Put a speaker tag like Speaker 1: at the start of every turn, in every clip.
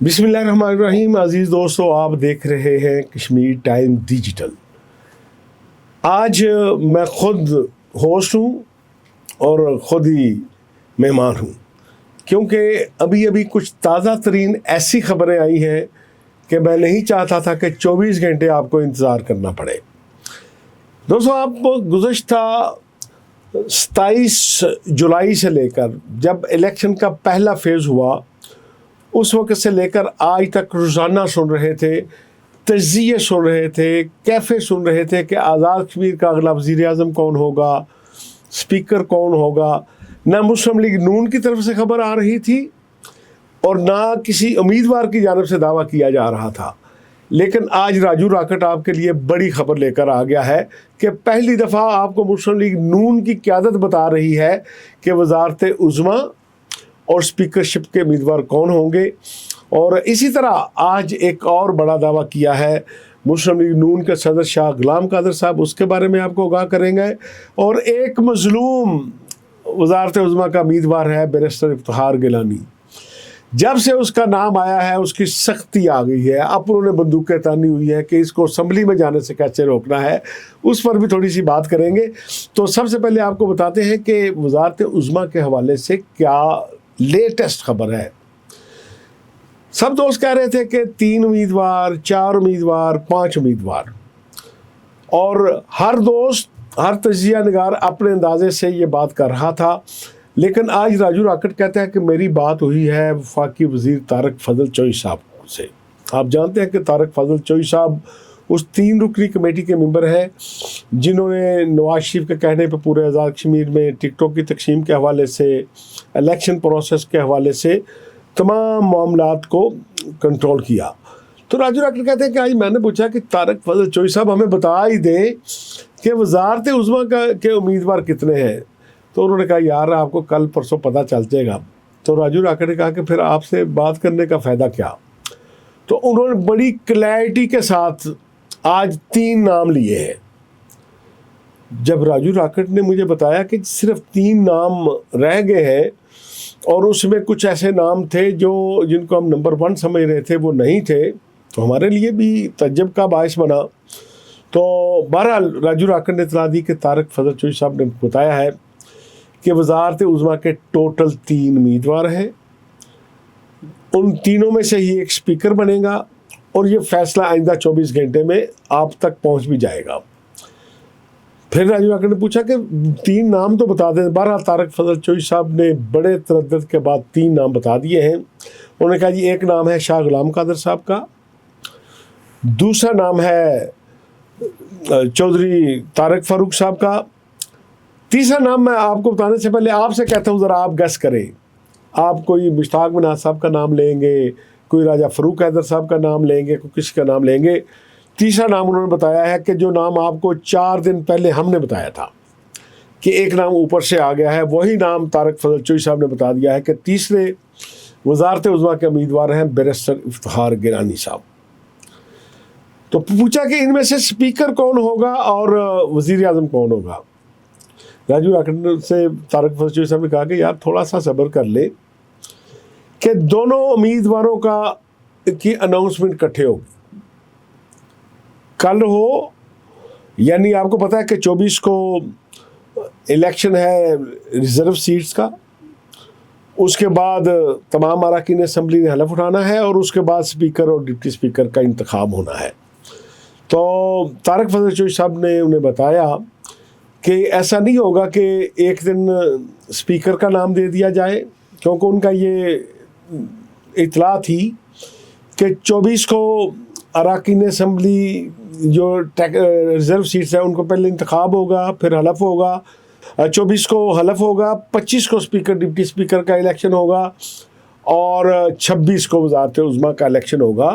Speaker 1: बिस्मिल्लाहिर्रहमानिर्रहीम। अजीज़ दोस्तों, आप देख रहे हैं कश्मीर टाइम डिजिटल। आज मैं खुद होस्ट हूँ और ख़ुद ही मेहमान हूँ, क्योंकि अभी अभी कुछ ताज़ा तरीन ऐसी ख़बरें आई हैं कि मैं नहीं चाहता था कि 24 घंटे आपको इंतज़ार करना पड़े। दोस्तों, आप गुज़श्ता 27 जुलाई से लेकर जब इलेक्शन का पहला फेज़ हुआ, उस वक्त से लेकर आज तक रोज़ाना सुन रहे थे, तज्ज़िये सुन रहे थे, कैफ़े सुन रहे थे कि आज़ाद कश्मीर का अगला वज़ीर-ए-आज़म कौन होगा, स्पीकर कौन होगा। ना मुस्लिम लीग नून की तरफ से खबर आ रही थी और ना किसी उम्मीदवार की जानिब से दावा किया जा रहा था। लेकिन आज राजू राकट आपके लिए बड़ी खबर लेकर आ गया है कि पहली दफ़ा आपको मुस्लिम लीग नून की क़यादत बता रही है कि वज़ारत-ए-उज़्मा और स्पीकरशिप के उम्मीदवार कौन होंगे। और इसी तरह आज एक और बड़ा दावा किया है मुस्लिम लीग नून के सदर शाह गुलाम कादर साहब, उसके बारे में आपको आगाह करेंगे। और एक मज़लूम वज़ारत-ए-उज़्मा का उम्मीदवार है बैरिस्टर इफ्तिखार गिलानी। जब से उसका नाम आया है उसकी सख्ती आ गई है, अब उन्होंने बंदूकें तानी हुई है कि इसको असम्बली में जाने से कैसे रोकना है, उस पर भी थोड़ी सी बात करेंगे। तो सबसे पहले आपको बताते हैं कि वज़ारत-ए-उज़्मा के हवाले से क्या लेटेस्ट खबर है। सब दोस्त कह रहे थे कि 3 उम्मीदवार, 4 उम्मीदवार, 5 उम्मीदवार, और हर दोस्त, हर तजिया निगार अपने अंदाजे से ये बात कर रहा था। लेकिन आज राजू राकट कहता है कि मेरी बात हुई है वफाकी वज़ीर तारिक फजल चोई साहब से। आप जानते हैं कि तारिक फजल चोई साहब उस 3 रुकनी कमेटी के मेंबर हैं जिन्होंने नवाज शरीफ के कहने पर पूरे आज़ाद कश्मीर में टिकटों की तकसीम के हवाले से, इलेक्शन प्रोसेस के हवाले से तमाम मामलात को कंट्रोल किया। तो राजू राकट कहते हैं कि आज मैंने पूछा कि तारिक फजल चोई साहब हमें बता ही दें कि वज़ारत-ए-उज़्मा के उम्मीदवार कितने हैं। तो उन्होंने कहा यार आपको कल परसों पता चल जाएगा। तो राजू राकट ने कहा कि फिर आपसे बात करने का फ़ायदा क्या। तो उन्होंने बड़ी क्लैरिटी के साथ आज 3 नाम लिए हैं। जब राजू राकट ने मुझे बताया कि सिर्फ 3 नाम रह गए हैं और उसमें कुछ ऐसे नाम थे जो जिनको हम नंबर 1 समझ रहे थे वो नहीं थे, तो हमारे लिए भी तज्जुब का बायस बना। तो बहरहाल राजू राकट ने इत्तला दी कि तारिक फजल चोई साहब ने बताया है कि वज़ारत-ए-उज़्मा के टोटल 3 उम्मीदवार हैं। उन तीनों में से ही एक स्पीकर बनेगा और ये फैसला आइंदा 24 घंटे में आप तक पहुंच भी जाएगा। फिर राजू राकट ने पूछा कि 3 नाम तो बता दें। बहरहाल तारिक फजल चोई साहब ने बड़े तरद्दुद के बाद 3 नाम बता दिए हैं। उन्होंने कहा जी एक नाम है शाह गुलाम कादर साहब का, दूसरा नाम है चौधरी तारिक फारूक साहब का, तीसरा नाम मैं आपको बताने से पहले आपसे कहता हूँ ज़रा आप गेस करें। आप कोई मुश्ताक मिनाज साहब का नाम लेंगे, कोई राजा फ़रूक हैदर साहब का नाम लेंगे, कोई किसी का नाम लेंगे। तीसरा नाम उन्होंने बताया है कि जो नाम आपको 4 दिन पहले हमने बताया था कि एक नाम ऊपर से आ गया है, वही नाम तारिक फजल चोई साहब ने बता दिया है कि तीसरे वज़ारत-ए-उज़्मा के उम्मीदवार हैं बैरिस्टर इफ्तिखार गिलानी साहब। तो पूछा कि इनमें से स्पीकर कौन होगा और वज़ीर-ए-आज़म कौन होगा। राजू राकट से तारिक फजल चोई साहब ने कहा कि यार थोड़ा सा सब्र कर ले कि दोनों उम्मीदवारों की अनाउंसमेंट इकट्ठे होगी, कल हो, यानी आपको पता है कि 24 को इलेक्शन है रिज़र्व सीट्स का, उसके बाद तमाम अरकान असम्बली ने हलफ उठाना है और उसके बाद स्पीकर और डिप्टी स्पीकर का इंतखाब होना है। तो तारिक फजल चोई साहब ने उन्हें बताया कि ऐसा नहीं होगा कि एक दिन स्पीकर का नाम दे दिया जाए, क्योंकि उनका ये इत्तला थी कि 24 को अरकान असम्बली जो रिज़र्व सीट्स हैं उनको पहले इंतखाब होगा, फिर हलफ होगा, 24 को हलफ होगा, 25 को स्पीकर डिप्टी स्पीकर का इलेक्शन होगा और 26 को वज़ारत-ए-उज़्मा का इलेक्शन होगा।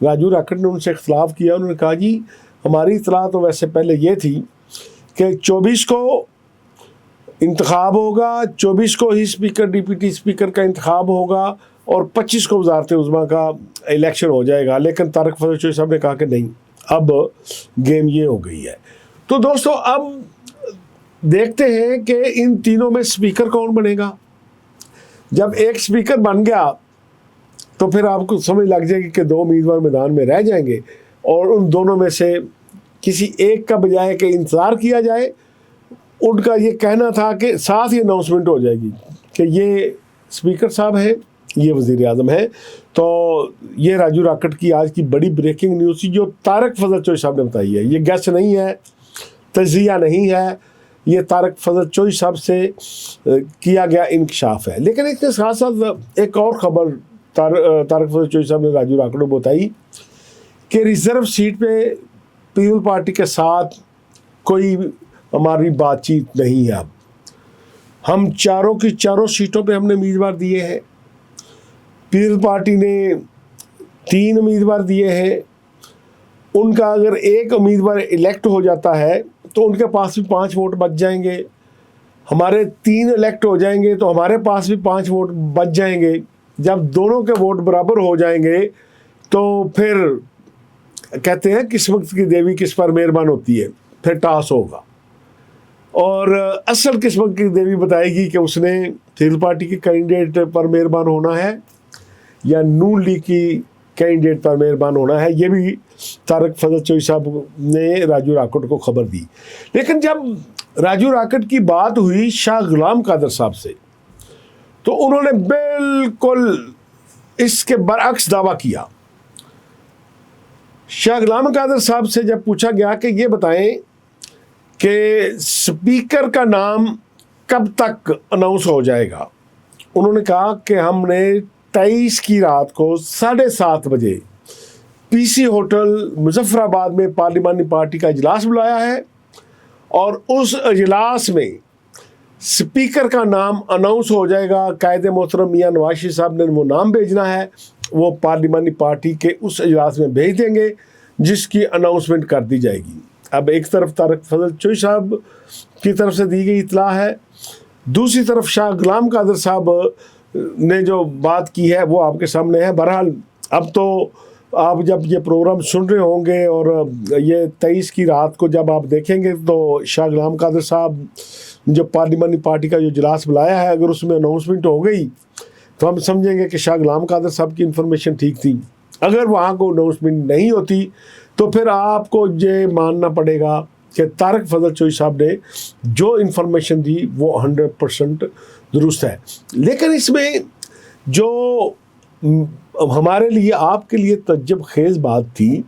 Speaker 1: राजू राकट ने उनसे इख्तिलाफ़ किया। उन्होंने कहा जी हमारी इत्तला तो वैसे पहले ये थी कि 24 को इंतखाब होगा, 24 को ही स्पीकर डिप्टी स्पीकर का इंतखाब होगा और 25 को वज़ारत-ए-उज़्मा का इलेक्शन हो जाएगा। लेकिन तारिक फजल चोई साहब ने कहा कि नहीं, अब गेम ये हो गई है। तो दोस्तों अब देखते हैं कि इन तीनों में स्पीकर कौन बनेगा। जब एक स्पीकर बन गया تو پھر آپ کو سمجھ لگ جائے گی کہ 2 امیدوار میدان میں رہ جائیں گے، اور ان دونوں میں سے کسی ایک کا بجائے کہ انتظار کیا جائے، ان کا یہ کہنا تھا کہ ساتھ ہی اناؤنسمنٹ ہو جائے گی کہ یہ اسپیکر صاحب ہیں، یہ وزیر اعظم ہیں۔ تو یہ راجو راکٹ کی آج کی بڑی بریکنگ نیوز تھی جو طارق فضل چوئی صاحب نے بتائی ہے۔ یہ گیس نہیں ہے، تجزیہ نہیں ہے، یہ طارق فضل چوئی صاحب سے کیا گیا انکشاف ہے۔ لیکن اس کے ساتھ ساتھ ایک اور خبر طارق فضل چوئی صاحب نے راجو راکٹ کو بتائی کہ ریزرو سیٹ پہ پیپل پارٹی کے ساتھ کوئی ہماری بات چیت نہیں ہے۔ اب ہم چاروں کی چاروں سیٹوں پہ ہم نے امیدوار دیے ہیں، پیپل پارٹی نے 3 امیدوار دیے ہیں، ان کا اگر ایک امیدوار الیکٹ ہو جاتا ہے تو ان کے پاس بھی 5 ووٹ بچ جائیں گے، ہمارے 3 الیکٹ ہو جائیں گے تو ہمارے پاس بھی 5 ووٹ بچ جائیں گے۔ جب دونوں کے ووٹ برابر ہو جائیں گے تو پھر کہتے ہیں قسمت کی دیوی کس پر مہربان ہوتی ہے، پھر ٹاس ہوگا، اور اصل قسمت کی دیوی بتائے گی کہ اس نے پیپل پارٹی کے کینڈیڈیٹ پر مہربان ہونا ہے یا نون لیگ کی کینڈیڈیٹ پر مہربان ہونا ہے۔ یہ بھی طارق فضل چوئی صاحب نے راجو راکٹ کو خبر دی۔ لیکن جب راجو راکٹ کی بات ہوئی شاہ غلام قادر صاحب سے تو انہوں نے بالکل اس کے برعکس دعویٰ کیا۔ شاہ غلام قادر صاحب سے جب پوچھا گیا کہ یہ بتائیں کہ اسپیکر کا نام کب تک اناؤنس ہو جائے گا، انہوں نے کہا کہ ہم نے 23 کی رات کو 7:30 بجے پی سی ہوٹل مظفر آباد میں پارلیمانی پارٹی کا اجلاس بلایا ہے، اور اس اجلاس میں اسپیکر کا نام اناؤنس ہو جائے گا۔ قائد محترم میاں نواز شریف صاحب نے وہ نام بھیجنا ہے، وہ پارلیمانی پارٹی کے اس اجلاس میں بھیج دیں گے جس کی اناؤنسمنٹ کر دی جائے گی۔ اب ایک طرف طارق فضل چوئی صاحب کی طرف سے دی گئی اطلاع ہے، دوسری طرف شاہ غلام قادر صاحب نے جو بات کی ہے وہ آپ کے سامنے ہے۔ بہرحال اب تو آپ جب یہ پروگرام سن رہے ہوں گے اور یہ 23 کی رات کو جب آپ دیکھیں گے تو شاہ غلام قادر صاحب جو پارلیمانی پارٹی کا جو اجلاس بلایا ہے، اگر اس میں اناؤنسمنٹ ہو گئی تو ہم سمجھیں گے کہ شاہ غلام قادر صاحب کی انفارمیشن ٹھیک تھی۔ اگر وہاں کو اناؤنسمنٹ نہیں ہوتی تو پھر آپ کو یہ ماننا پڑے گا کہ طارق فضل چوئی صاحب نے جو انفارمیشن دی وہ 100% درست ہے۔ لیکن اس میں جو ہمارے لیے آپ کے لیے تعجب خیز بات تھی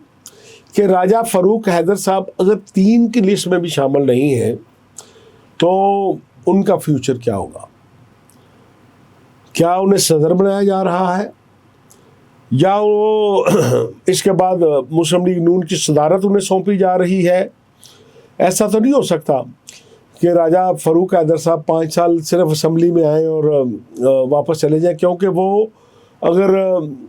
Speaker 1: کہ راجہ فاروق حیدر صاحب اگر 3 کی لسٹ میں بھی شامل نہیں ہیں تو ان کا فیوچر کیا ہوگا؟ کیا انہیں صدر بنایا جا رہا ہے یا وہ اس کے بعد مسلم لیگ نون کی صدارت انہیں سونپی جا رہی ہے؟ ایسا تو نہیں ہو سکتا کہ راجہ فاروق حیدر صاحب 5 سال صرف اسمبلی میں آئیں اور واپس چلے جائیں، کیونکہ وہ اگر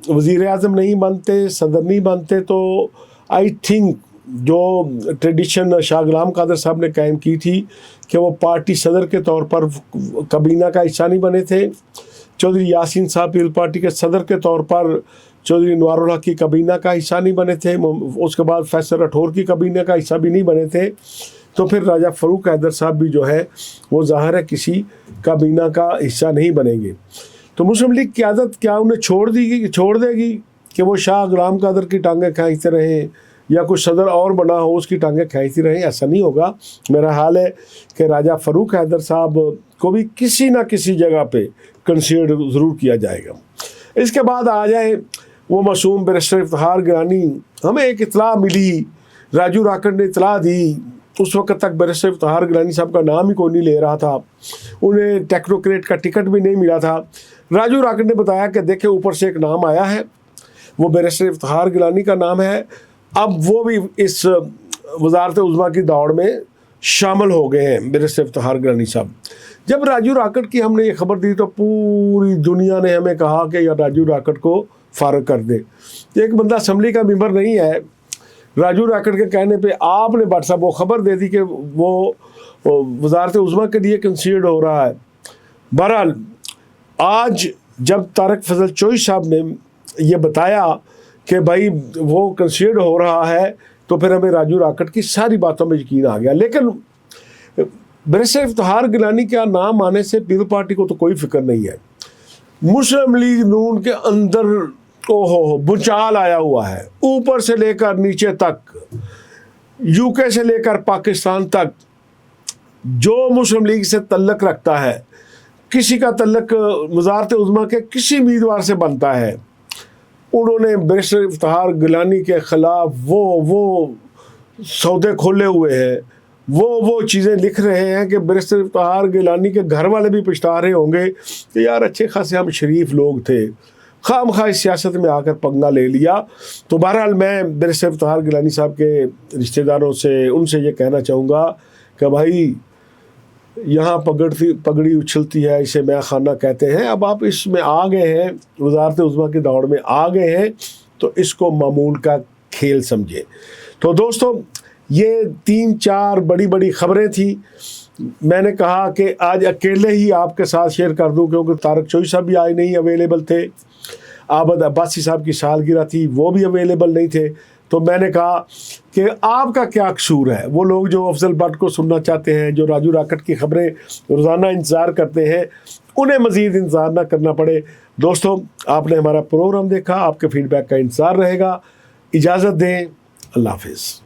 Speaker 1: وزیر اعظم نہیں بنتے، صدر نہیں بنتے تو آئی تھنک جو ٹریڈیشن شاہ غلام قادر صاحب نے قائم کی تھی کہ وہ پارٹی صدر کے طور پر کابینہ کا حصہ نہیں بنے تھے، چودھری یاسین صاحب پیپل پارٹی کے صدر کے طور پر چودھری انوار الحق کی کابینہ کا حصہ نہیں بنے تھے، اس کے بعد فیصل راٹھور کی کابینہ کا حصہ بھی نہیں بنے تھے، تو پھر راجہ فاروق حیدر صاحب بھی جو ہے وہ ظاہر ہے کسی کابینہ کا حصہ نہیں بنیں گے۔ تو مسلم لیگ کی قیادت کیا انہیں چھوڑ دے گی کہ وہ شاہ غلام قادر کی ٹانگیں کھینچتے رہیں یا کچھ صدر اور بنا ہو اس کی ٹانگیں کھینچتی رہیں؟ ایسا نہیں ہوگا۔ میرا حال ہے کہ راجہ فاروق حیدر صاحب کو بھی کسی نہ کسی جگہ پہ کنسیڈر ضرور کیا جائے گا۔ اس کے بعد آ جائیں وہ معصوم بیرسٹر افتخار گیلانی، ہمیں ایک اطلاع ملی، راجو راکٹ نے اطلاع دی، اس وقت تک بیرسٹر افتخار گیلانی صاحب کا نام ہی کوئی نہیں لے رہا تھا، انہیں ٹیکنوکریٹ کا ٹکٹ بھی نہیں ملا تھا۔ راجو راکٹ نے بتایا کہ دیکھیں اوپر سے ایک نام آیا ہے، وہ بیرسٹر افتخار گیلانی کا نام ہے، اب وہ بھی اس وزارت عظمیٰ کی دوڑ میں شامل ہو گئے ہیں بیرسٹر افتخار گیلانی صاحب۔ جب راجو راکٹ کی ہم نے یہ خبر دی تو پوری دنیا نے ہمیں کہا کہ یا راجو راکٹ کو فارغ کر دے۔ ایک بندہ اسمبلی کا ممبر نہیں ہے، راجو راکٹ کے کہنے پہ آپ نے بٹ صاحب وہ خبر دے دی کہ وہ وزارت عظمیٰ کے لیے کنسیڈر ہو رہا ہے۔ بہرحال آج جب طارق فضل چوئی صاحب نے یہ بتایا کہ بھائی وہ کنسیڈر ہو رہا ہے تو پھر ہمیں راجو راکٹ کی ساری باتوں میں یقین آ گیا۔ لیکن بیرسٹر افتخار گیلانی کا نام آنے سے پیپل پارٹی کو تو کوئی فکر نہیں ہے، مسلم لیگ نون کے اندر ओहो भूचाल आया हुआ है, ऊपर से लेकर नीचे तक, यूके से लेकर पाकिस्तान तक। जो मुस्लिम लीग से तल्लक रखता है, किसी का तल्लक वज़ारत उज़्मा के किसी उम्मीदवार से बनता है, उन्होंने बैरिस्टर इफ्तिखार गिलानी के ख़िलाफ़ वो सौदे खोले हुए हैं, वो चीज़ें लिख रहे हैं कि बैरिस्टर इफ्तिखार गिलानी के घर वाले भी पछता रहे होंगे कि यार अच्छे खासे हम शरीफ लोग थे, खामखा इस सियासत में आकर पंगा ले लिया। तो बहरहाल मैं बैरिस्टर इफ्तिखार गिलानी साहब के रिश्तेदारों से उनसे ये कहना चाहूँगा कि भाई यहाँ पगड़ी उछलती है, इसे मैं खाना कहते हैं। अब आप इसमें आ गए हैं, वज़ारत उज़्मा की दौड़ में आ गए हैं, तो इसको मामूल का खेल समझे। तो दोस्तों ये 3-4 बड़ी खबरें थी। मैंने कहा कि आज अकेले ही आपके साथ शेयर कर दूं, क्योंकि तारक चोई साहब भी आज नहीं अवेलेबल थे, आबद अब्बासी साहब की सालगिरह थी, वो भी अवेलेबल नहीं थे। तो मैंने कहा कि आपका क्या कसूर है, वो लोग जो अफजल भट्ट को सुनना चाहते हैं, जो राजू राकट की खबरें रोज़ाना इंतज़ार करते हैं, उन्हें मज़ीद इंतज़ार ना करना पड़े। दोस्तों आपने हमारा प्रोग्राम देखा, आपके फीडबैक का इंतज़ार रहेगा। इजाज़त दें, अल्लाह हाफ़िज़।